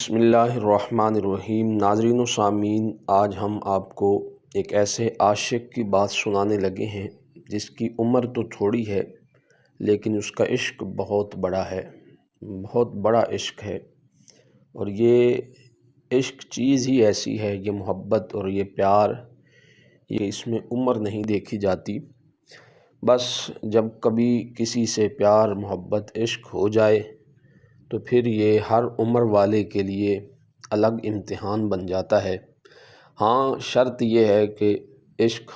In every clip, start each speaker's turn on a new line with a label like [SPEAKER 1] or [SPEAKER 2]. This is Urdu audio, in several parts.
[SPEAKER 1] بسم اللہ الرحمن الرحیم۔ ناظرین و سامعین، آج ہم آپ کو ایک ایسے عاشق کی بات سنانے لگے ہیں جس کی عمر تو تھوڑی ہے لیکن اس کا عشق بہت بڑا ہے، بہت بڑا عشق ہے۔ اور یہ عشق چیز ہی ایسی ہے، یہ محبت اور یہ پیار، یہ اس میں عمر نہیں دیکھی جاتی۔ بس جب کبھی کسی سے پیار محبت عشق ہو جائے تو پھر یہ ہر عمر والے کے لیے الگ امتحان بن جاتا ہے۔ ہاں، شرط یہ ہے کہ عشق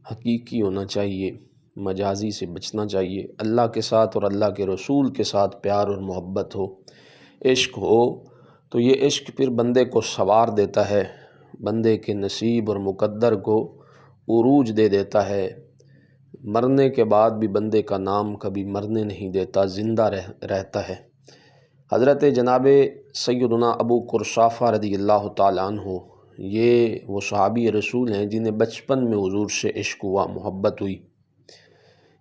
[SPEAKER 1] حقیقی ہونا چاہیے، مجازی سے بچنا چاہیے۔ اللہ کے ساتھ اور اللہ کے رسول کے ساتھ پیار اور محبت ہو، عشق ہو تو یہ عشق پھر بندے کو سنوار دیتا ہے، بندے کے نصیب اور مقدر کو عروج دے دیتا ہے۔ مرنے کے بعد بھی بندے کا نام کبھی مرنے نہیں دیتا، زندہ رہتا ہے۔ حضرت جناب سیدنا ابو قرصافہ رضی اللہ تعالیٰ عنہ، یہ وہ صحابی رسول ہیں جنہیں بچپن میں حضور سے عشق ہوا، محبت ہوئی۔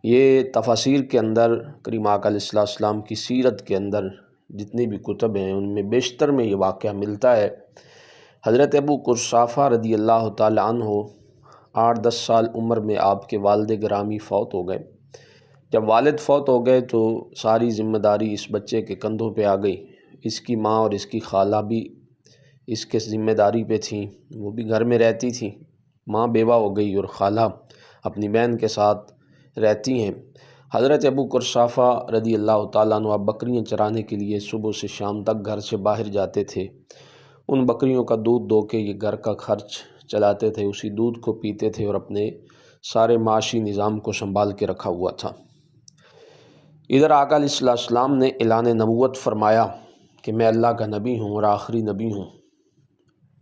[SPEAKER 1] یہ تفاسیر کے اندر، کریم آقا علیہ السلام کی سیرت کے اندر جتنے بھی کتب ہیں ان میں بیشتر میں یہ واقعہ ملتا ہے۔ حضرت ابو قرصافہ رضی اللہ تعالیٰ عنہ 8-10 سال عمر میں آپ کے والد گرامی فوت ہو گئے۔ جب والد فوت ہو گئے تو ساری ذمہ داری اس بچے کے کندھوں پہ آ گئی۔ اس کی ماں اور اس کی خالہ بھی اس کے ذمہ داری پہ تھیں، وہ بھی گھر میں رہتی تھیں۔ ماں بیوہ ہو گئی اور خالہ اپنی بہن کے ساتھ رہتی ہیں۔ حضرت ابو قرصافہ رضی اللہ تعالیٰ عنہ بکریاں چرانے کے لیے صبح سے شام تک گھر سے باہر جاتے تھے۔ ان بکریوں کا دودھ دو کے یہ گھر کا خرچ چلاتے تھے، اسی دودھ کو پیتے تھے اور اپنے سارے معاشی نظام کو سنبھال کے رکھا ہوا تھا۔ ادھر آقا علیہ السلام نے اعلان نبوت فرمایا کہ میں اللہ کا نبی ہوں اور آخری نبی ہوں،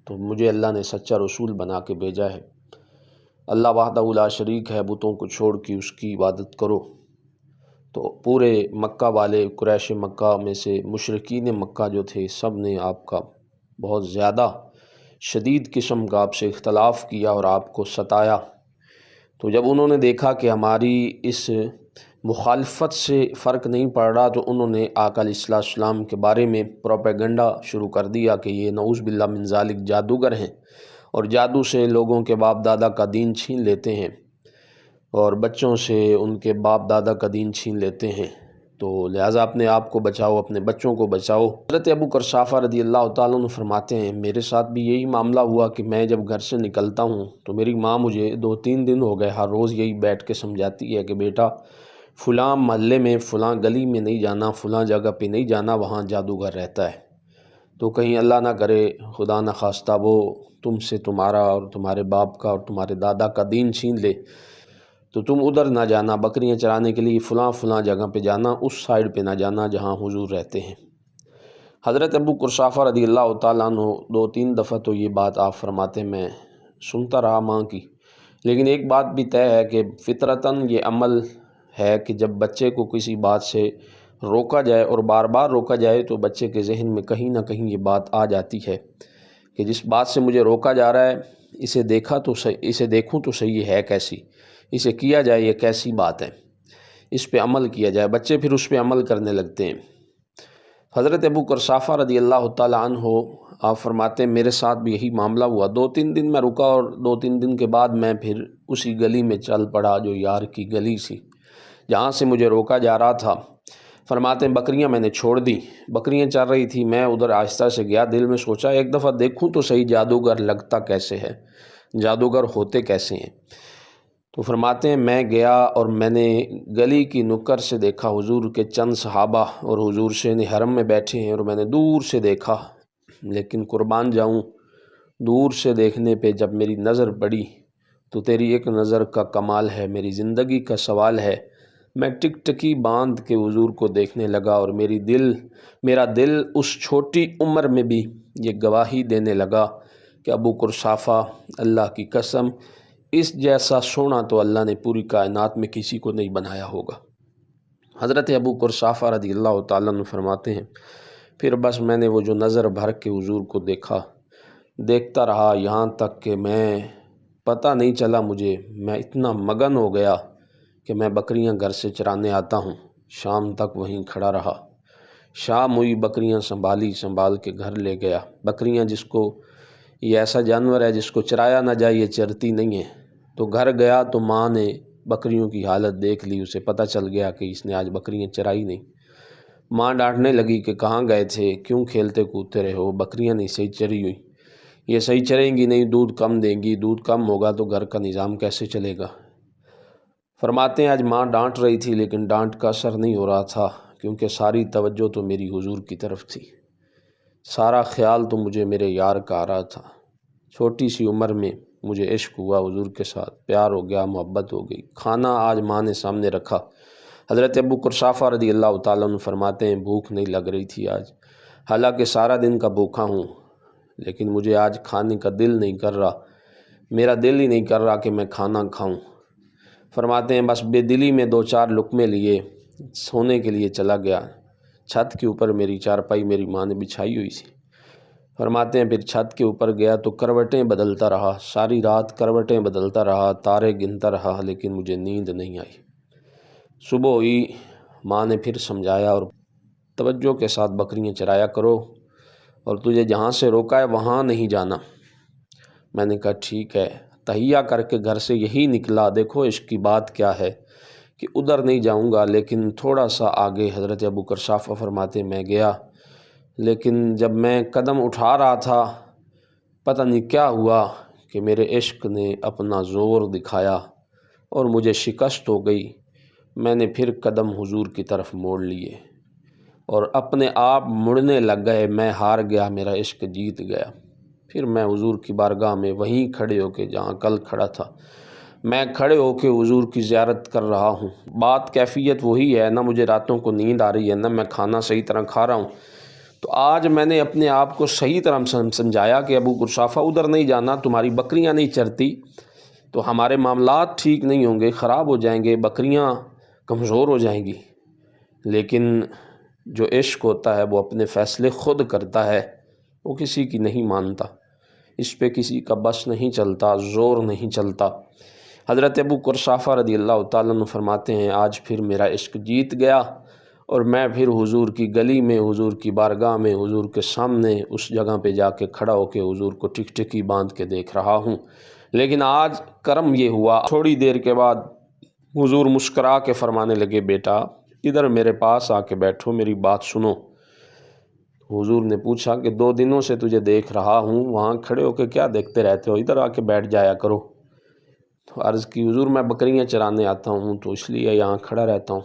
[SPEAKER 1] تو مجھے اللہ نے سچا رسول بنا کے بھیجا ہے۔ اللہ وحدہ لا شریک ہے، بتوں کو چھوڑ کے اس کی عبادت کرو۔ تو پورے مکہ والے، قریش مکہ میں سے مشرکین مکہ جو تھے، سب نے آپ کا بہت زیادہ شدید قسم کا آپ سے اختلاف کیا اور آپ کو ستایا۔ تو جب انہوں نے دیکھا کہ ہماری اس مخالفت سے فرق نہیں پڑ رہا تو انہوں نے آقا علیہ السلام کے بارے میں پروپیگنڈا شروع کر دیا کہ یہ نعوذ باللہ من ذالک جادوگر ہیں اور جادو سے لوگوں کے باپ دادا کا دین چھین لیتے ہیں اور بچوں سے ان کے باپ دادا کا دین چھین لیتے ہیں، تو لہٰذا اپنے آپ کو بچاؤ، اپنے بچوں کو بچاؤ۔ حضرت ابو قرصافہ رضی اللہ تعالیٰ عنہ فرماتے ہیں میرے ساتھ بھی یہی معاملہ ہوا کہ میں جب گھر سے نکلتا ہوں تو میری ماں مجھے 2-3 دن ہو گئے ہر روز یہی بیٹھ کے سمجھاتی ہے کہ بیٹا فلاں محلے میں، فلاں گلی میں نہیں جانا، فلاں جگہ پہ نہیں جانا، وہاں جادوگر رہتا ہے، تو کہیں اللہ نہ کرے، خدا نہ خواستہ وہ تم سے تمہارا اور تمہارے باپ کا اور تمہارے دادا کا دین چھین لے، تو تم ادھر نہ جانا، بکریاں چرانے کے لیے فلاں جگہ پہ جانا، اس سائیڈ پہ نہ جانا جہاں حضور رہتے ہیں۔ حضرت ابو قرصافہ رضی اللہ تعالیٰ عنہ 2-3 دفعہ تو یہ بات آپ فرماتے میں سنتا رہا ماں کی، لیکن ایک بات بھی طے ہے کہ فطرتاً یہ عمل ہے کہ جب بچے کو کسی بات سے روکا جائے اور بار بار روکا جائے تو بچے کے ذہن میں کہیں نہ کہیں یہ بات آ جاتی ہے کہ جس بات سے مجھے روکا جا رہا ہے اسے دیکھوں تو صحیح ہے کیسی، اسے کیا جائے یہ کیسی بات ہے، اس پہ عمل کیا جائے، بچے پھر اس پہ عمل کرنے لگتے ہیں۔ حضرت ابو قرصافہ رضی اللہ تعالیٰ عنہ آپ فرماتے ہیں میرے ساتھ بھی یہی معاملہ ہوا، 2-3 دن میں رکا اور 2-3 دن کے بعد میں پھر اسی گلی میں چل پڑا جو یار کی گلی سی جہاں سے مجھے روکا جا رہا تھا۔ فرماتے ہیں بکریاں میں نے چھوڑ دی، بکریاں چر رہی تھی، میں ادھر آہستہ سے گیا، دل میں سوچا ایک دفعہ دیکھوں تو صحیح جادوگر لگتا کیسے ہے، جادوگر ہوتے کیسے ہیں۔ تو فرماتے ہیں میں گیا اور میں نے گلی کی نکر سے دیکھا حضور کے چند صحابہ اور حضور سے حرم میں بیٹھے ہیں، اور میں نے دور سے دیکھا، لیکن قربان جاؤں دور سے دیکھنے پہ جب میری نظر پڑی تو تیری ایک نظر کا کمال ہے، میری زندگی کا سوال ہے۔ میں ٹکٹکی باندھ کے حضور کو دیکھنے لگا اور میرا دل اس چھوٹی عمر میں بھی یہ گواہی دینے لگا کہ ابو قرصافہ اللہ کی قسم اس جیسا سونا تو اللہ نے پوری کائنات میں کسی کو نہیں بنایا ہوگا۔ حضرت ابو قرصافہ رضی اللہ تعالیٰ عنہ فرماتے ہیں پھر بس میں نے وہ جو نظر بھر کے حضور کو دیکھتا رہا یہاں تک کہ میں پتہ نہیں چلا مجھے، میں اتنا مگن ہو گیا کہ میں بکریاں گھر سے چرانے آتا ہوں، شام تک وہیں کھڑا رہا، شام ہوئی، بکریاں سنبھال کے گھر لے گیا۔ بکریاں جس کو یہ ایسا جانور ہے جس کو چرایا نہ جائے، یہ چرتی نہیں ہے، تو گھر گیا تو ماں نے بکریوں کی حالت دیکھ لی، اسے پتہ چل گیا کہ اس نے آج بکریاں چرائی نہیں۔ ماں ڈانٹنے لگی کہ کہاں گئے تھے، کیوں کھیلتے کودتے رہے ہو، بکریاں نہیں صحیح چری ہوئی، یہ صحیح چریں گی نہیں، دودھ کم دیں گی، دودھ کم ہوگا تو گھر کا نظام کیسے چلے گا۔ فرماتے ہیں آج ماں ڈانٹ رہی تھی لیکن ڈانٹ کا اثر نہیں ہو رہا تھا، کیونکہ ساری توجہ تو میری حضور کی طرف تھی، سارا خیال تو مجھے میرے یار کا آ رہا تھا۔ چھوٹی سی عمر میں مجھے عشق ہوا حضور کے ساتھ، پیار ہو گیا، محبت ہو گئی۔ کھانا آج ماں نے سامنے رکھا، حضرت ابو قرصافہ رضی اللہ تعالیٰ عنہ فرماتے ہیں بھوک نہیں لگ رہی تھی آج، حالانکہ سارا دن کا بھوکا ہوں، لیکن مجھے آج کھانے کا دل نہیں کر رہا، میرا دل ہی نہیں کر رہا کہ میں کھانا کھاؤں۔ فرماتے ہیں بس بے دلی میں 2-4 لقمے لیے سونے کے لیے چلا گیا۔ چھت کے اوپر میری چارپائی میری ماں نے بچھائی ہوئی تھی۔ فرماتے ہیں پھر چھت کے اوپر گیا تو کروٹیں بدلتا رہا، ساری رات کروٹیں بدلتا رہا، تارے گنتا رہا، لیکن مجھے نیند نہیں آئی۔ صبح ہوئی، ماں نے پھر سمجھایا اور توجہ کے ساتھ بکریاں چرایا کرو، اور تجھے جہاں سے روکا ہے وہاں نہیں جانا۔ میں نے کہا ٹھیک ہے، تہیہ کر کے گھر سے یہی نکلا، دیکھو عشق کی بات کیا ہے کہ ادھر نہیں جاؤں گا، لیکن تھوڑا سا آگے حضرت ابو قرصافہ فرماتے میں گیا، لیکن جب میں قدم اٹھا رہا تھا پتہ نہیں کیا ہوا کہ میرے عشق نے اپنا زور دکھایا اور مجھے شکست ہو گئی۔ میں نے پھر قدم حضور کی طرف موڑ لیے اور اپنے آپ مڑنے لگ گئے، میں ہار گیا، میرا عشق جیت گیا۔ پھر میں حضور کی بارگاہ میں وہیں کھڑے ہو کے جہاں کل کھڑا تھا، میں کھڑے ہو کے حضور کی زیارت کر رہا ہوں۔ بات کیفیت وہی ہے، نہ مجھے راتوں کو نیند آ رہی ہے، نہ میں کھانا صحیح طرح کھا رہا ہوں۔ تو آج میں نے اپنے آپ کو صحیح طرح سمجھایا کہ ابو قرصافہ ادھر نہیں جانا، تمہاری بکریاں نہیں چرتی تو ہمارے معاملات ٹھیک نہیں ہوں گے، خراب ہو جائیں گے، بکریاں کمزور ہو جائیں گی۔ لیکن جو عشق ہوتا ہے وہ اپنے فیصلے خود کرتا ہے، وہ کسی کی نہیں مانتا، اس پہ کسی کا بس نہیں چلتا، زور نہیں چلتا۔ حضرت ابو قرصافہ رضی اللہ تعالیٰ عنہ فرماتے ہیں آج پھر میرا عشق جیت گیا، اور میں پھر حضور کی گلی میں، حضور کی بارگاہ میں، حضور کے سامنے اس جگہ پہ جا کے کھڑا ہو کے حضور کو ٹکٹکی باندھ کے دیکھ رہا ہوں۔ لیکن آج کرم یہ ہوا، تھوڑی دیر کے بعد حضور مسکرا کے فرمانے لگے بیٹا ادھر میرے پاس آ کے بیٹھو، میری بات سنو۔ حضور نے پوچھا کہ 2 دنوں سے تجھے دیکھ رہا ہوں، وہاں کھڑے ہو کے کیا دیکھتے رہتے ہو، ادھر آ کے بیٹھ جایا کرو۔ تو عرض کی حضور میں بکریاں چرانے آتا ہوں تو اس لیے یہاں کھڑا رہتا ہوں۔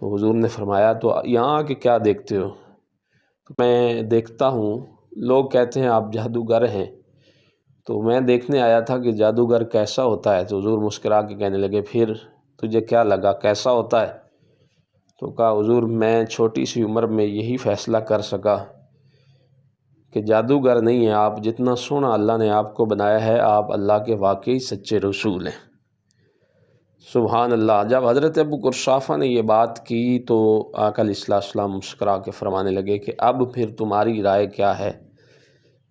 [SPEAKER 1] تو حضور نے فرمایا تو یہاں آ کے کیا دیکھتے ہو؟ تو میں دیکھتا ہوں لوگ کہتے ہیں آپ جادوگر ہیں، تو میں دیکھنے آیا تھا کہ جادوگر کیسا ہوتا ہے۔ تو حضور مسکرا کے کہنے لگے پھر تجھے کیا لگا کیسا ہوتا ہے؟ تو کہا حضور میں چھوٹی سی عمر میں یہی فیصلہ کر سکا کہ جادوگر نہیں ہیں آپ، جتنا سونا اللہ نے آپ کو بنایا ہے آپ اللہ کے واقعی سچے رسول ہیں۔ سبحان اللہ۔ جب حضرت ابو قرصافہ نے یہ بات کی تو آقا علیہ السلام مسکرا کے فرمانے لگے کہ اب پھر تمہاری رائے کیا ہے،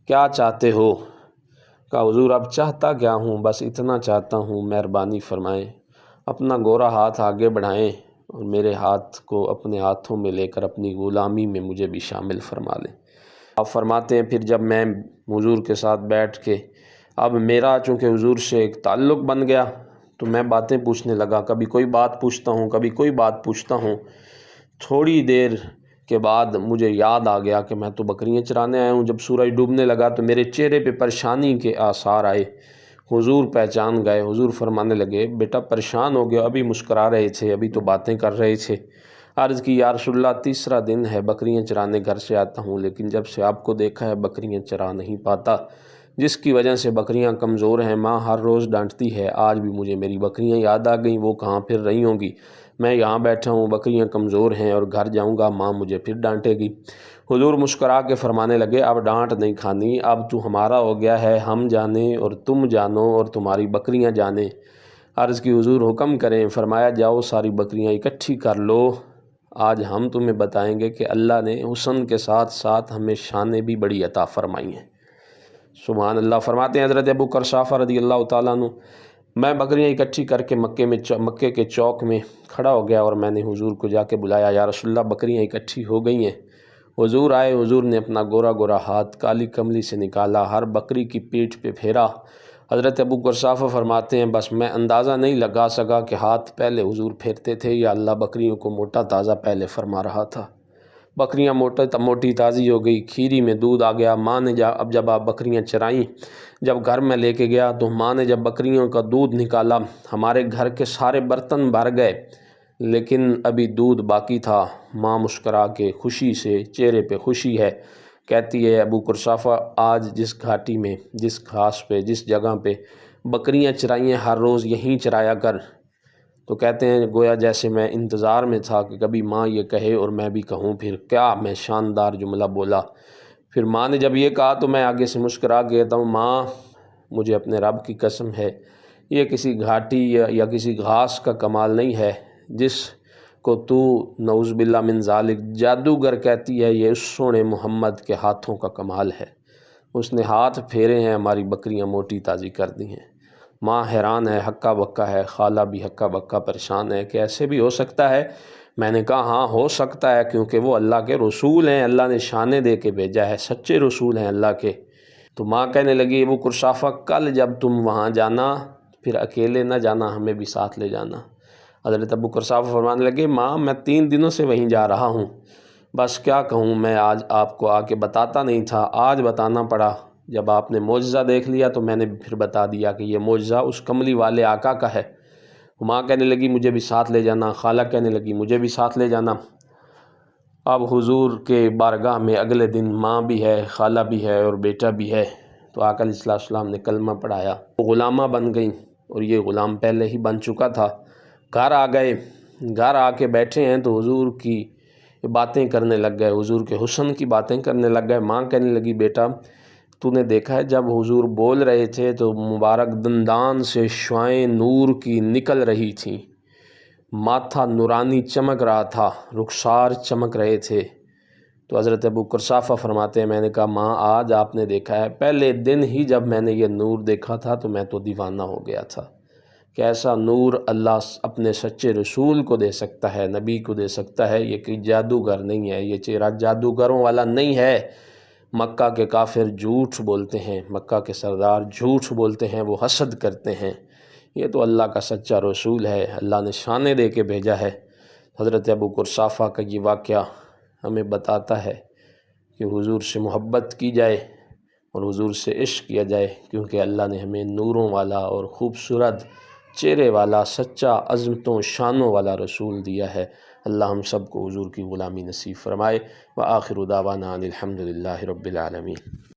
[SPEAKER 1] کیا چاہتے ہو؟ کہا حضور اب چاہتا کیا ہوں، بس اتنا چاہتا ہوں مہربانی فرمائیں، اپنا گورا ہاتھ آگے بڑھائیں اور میرے ہاتھ کو اپنے ہاتھوں میں لے کر اپنی غلامی میں مجھے بھی شامل فرما لیں۔ آپ فرماتے ہیں پھر جب میں حضور کے ساتھ بیٹھ کے اب میرا چونکہ حضور سے ایک تعلق بن گیا تو میں باتیں پوچھنے لگا، کبھی کوئی بات پوچھتا ہوں، کبھی کوئی بات پوچھتا ہوں۔ تھوڑی دیر کے بعد مجھے یاد آ گیا کہ میں تو بکریاں چرانے آیا ہوں۔ جب سورج ڈوبنے لگا تو میرے چہرے پہ پریشانی کے آثار آئے، حضور پہچان گئے۔ حضور فرمانے لگے بیٹا پریشان ہو گیا، ابھی مسکرا رہے تھے، ابھی تو باتیں کر رہے تھے۔ عرض کی یا رسول اللہ 3 دن ہے بکریاں چرانے گھر سے آتا ہوں، لیکن جب سے آپ کو دیکھا ہے بکریاں چرا نہیں پاتا، جس کی وجہ سے بکریاں کمزور ہیں۔ ماں ہر روز ڈانٹتی ہے، آج بھی مجھے میری بکریاں یاد آ گئیں، وہ کہاں پھر رہی ہوں گی، میں یہاں بیٹھا ہوں، بکریاں کمزور ہیں اور گھر جاؤں گا ماں مجھے پھر ڈانٹے گی۔ حضور مسکرا کے فرمانے لگے اب ڈانٹ نہیں کھانی، اب تو ہمارا ہو گیا ہے، ہم جانیں اور تم جانو اور تمہاری بکریاں جانیں۔ عرض کی حضور حکم کریں۔ فرمایا جاؤ ساری بکریاں اکٹھی کر لو، آج ہم تمہیں بتائیں گے کہ اللہ نے حسن کے ساتھ ساتھ ہمیں شانیں بھی بڑی عطا فرمائی ہیں۔ سبحان اللہ۔ فرماتے ہیں حضرت ابو قرصافہ رضی اللہ تعالیٰ عنہ میں بکریاں اکٹھی کر کے مکے کے چوک میں کھڑا ہو گیا اور میں نے حضور کو جا کے بلایا، یا رسول اللہ بکریاں اکٹھی ہو گئی ہیں۔ حضور آئے، حضور نے اپنا گورا گورا ہاتھ کالی کملی سے نکالا، ہر بکری کی پیٹھ پہ پھیرا۔ حضرت ابو قرصافہ فرماتے ہیں بس میں اندازہ نہیں لگا سکا کہ ہاتھ پہلے حضور پھیرتے تھے یا اللہ بکریوں کو موٹا تازہ پہلے فرما رہا تھا۔ بکریاں موٹی تازی ہو گئی، کھیری میں دودھ آ گیا۔ ماں نے جب آپ بکریاں چرائیں، جب گھر میں لے کے گیا تو ماں نے جب بکریوں کا دودھ نکالا، ہمارے گھر کے سارے برتن بھر گئے، لیکن ابھی دودھ باقی تھا۔ ماں مسکرا کے خوشی سے، چہرے پہ خوشی ہے، کہتی ہے ابو قرصافہ آج جس گھاٹی میں، جس گھاس پہ، جس جگہ پہ بکریاں چرائیں ہر روز یہیں چرایا کر۔ تو کہتے ہیں گویا جیسے میں انتظار میں تھا کہ کبھی ماں یہ کہے اور میں بھی کہوں، پھر کیا میں شاندار جملہ بولا۔ پھر ماں نے جب یہ کہا تو میں آگے سے مسکرا کے کہتا ہوں ماں مجھے اپنے رب کی قسم ہے، یہ کسی گھاٹی یا کسی گھاس کا کمال نہیں ہے جس کو تو نعوذ باللہ من ذالک جادوگر کہتی ہے، یہ اس سونے محمد کے ہاتھوں کا کمال ہے۔ اس نے ہاتھ پھیرے ہیں، ہماری بکریاں موٹی تازی کر دی ہیں۔ ماں حیران ہے، ہکا بکا ہے، خالہ بھی ہکا بکا پریشان ہے کہ ایسے بھی ہو سکتا ہے۔ میں نے کہا ہاں ہو سکتا ہے، کیونکہ وہ اللہ کے رسول ہیں، اللہ نے شانے دے کے بھیجا ہے، سچے رسول ہیں اللہ کے۔ تو ماں کہنے لگی ابو قرصافہ کل جب تم وہاں جانا پھر اکیلے نہ جانا، ہمیں بھی ساتھ لے جانا۔ حضرت ابو قرصافہ فرمانے لگے ماں میں 3 دنوں سے وہیں جا رہا ہوں، بس کیا کہوں، میں آج آپ کو آ کے بتاتا نہیں تھا، آج بتانا پڑا۔ جب آپ نے معجزہ دیکھ لیا تو میں نے پھر بتا دیا کہ یہ معجزہ اس کملی والے آقا کا ہے۔ ماں کہنے لگی مجھے بھی ساتھ لے جانا، خالہ کہنے لگی مجھے بھی ساتھ لے جانا۔ اب حضور کے بارگاہ میں اگلے دن ماں بھی ہے، خالہ بھی ہے اور بیٹا بھی ہے۔ تو آقا علیہ السلام نے کلمہ پڑھایا، وہ غلامہ بن گئیں، اور یہ غلام پہلے ہی بن چکا تھا۔ گھر آ گئے، گھر آ کے بیٹھے ہیں تو حضور کی باتیں کرنے لگ گئے، حضور کے حسن کی باتیں کرنے لگ گئے۔ ماں کہنے لگی بیٹا تو نے دیکھا ہے جب حضور بول رہے تھے تو مبارک دندان سے شعائیں نور کی نکل رہی تھیں، ماتھا نورانی چمک رہا تھا، رخسار چمک رہے تھے۔ تو حضرت ابو قرصافہ فرماتے ہیں میں نے کہا ماں آج آپ نے دیکھا ہے، پہلے دن ہی جب میں نے یہ نور دیکھا تھا تو میں تو دیوانہ ہو گیا تھا کہ ایسا نور اللہ اپنے سچے رسول کو دے سکتا ہے، نبی کو دے سکتا ہے۔ یہ کوئی جادوگر نہیں ہے، یہ چہرہ جادوگروں والا نہیں ہے۔ مکہ کے کافر جھوٹ بولتے ہیں، مکہ کے سردار جھوٹ بولتے ہیں، وہ حسد کرتے ہیں، یہ تو اللہ کا سچا رسول ہے، اللہ نے شانے دے کے بھیجا ہے۔ حضرت ابو قرصافہ کا یہ واقعہ ہمیں بتاتا ہے کہ حضور سے محبت کی جائے اور حضور سے عشق کیا جائے، کیونکہ اللہ نے ہمیں نوروں والا اور خوبصورت چہرے والا، سچا عظمتوں شانوں والا رسول دیا ہے۔ اللہ ہم سب کو حضور کی غلامی نصیب فرمائے۔ وآخر دعوانا ان الحمد للہ رب العالمین۔